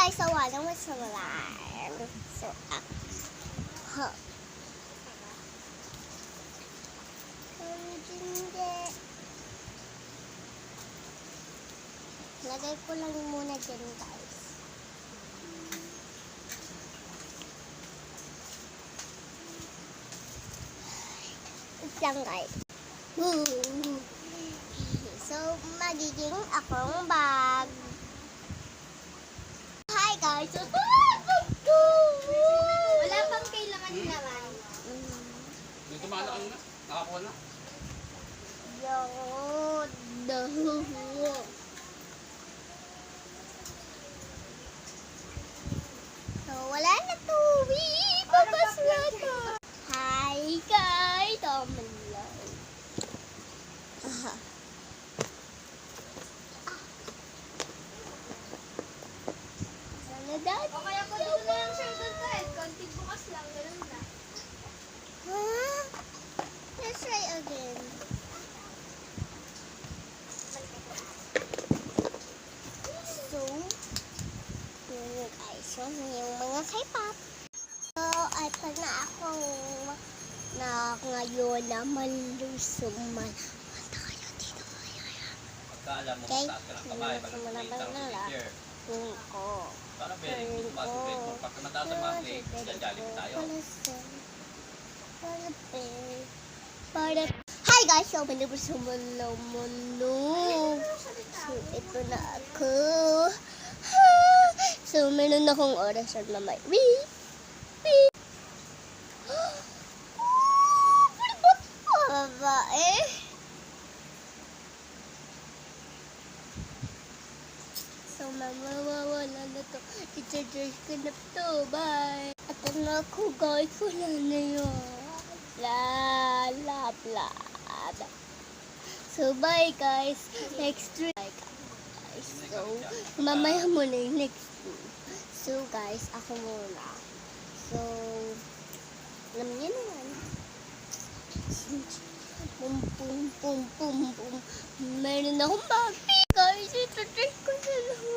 guys, so walang masalan. So, lagay ko lang muna dyan, guys. Ito lang, guys. So, magiging akong bag. Hi, guys. So, wala pang kailangan naman. Dito malaan na. Nakakuha na. So, wala na tubig. Babas na to. Hi, guys. Tama lang. O kaya kung dito na yung shirt doon kahit konting bukas lang, ganun na. Let's try again. So, yun guys, yun yung mga K-pop. So, ito na akong ngayon na malusuman. Punta kayo dito. Pagka alam mo, Okay. mataas ka ng kamay, pag nagpinta ng picture. Tingin ko. Para very good masubit mo. Pagka mataas ang mga play, jajalim tayo. Hi guys! So, malabas sa mundo. So, ito na ako. So, meron akong oras at mamay. Babae. So, mawawala na to. I-charge ko na to. Bye. At na ako guys. Wala na yun. Blah. So, bye guys. Next week. Bye guys. So, mamaya muna yung next week. So, guys, ako muna. So, alam niyo naman. Pum. Meron akong baby. Guys, ito ko na lang.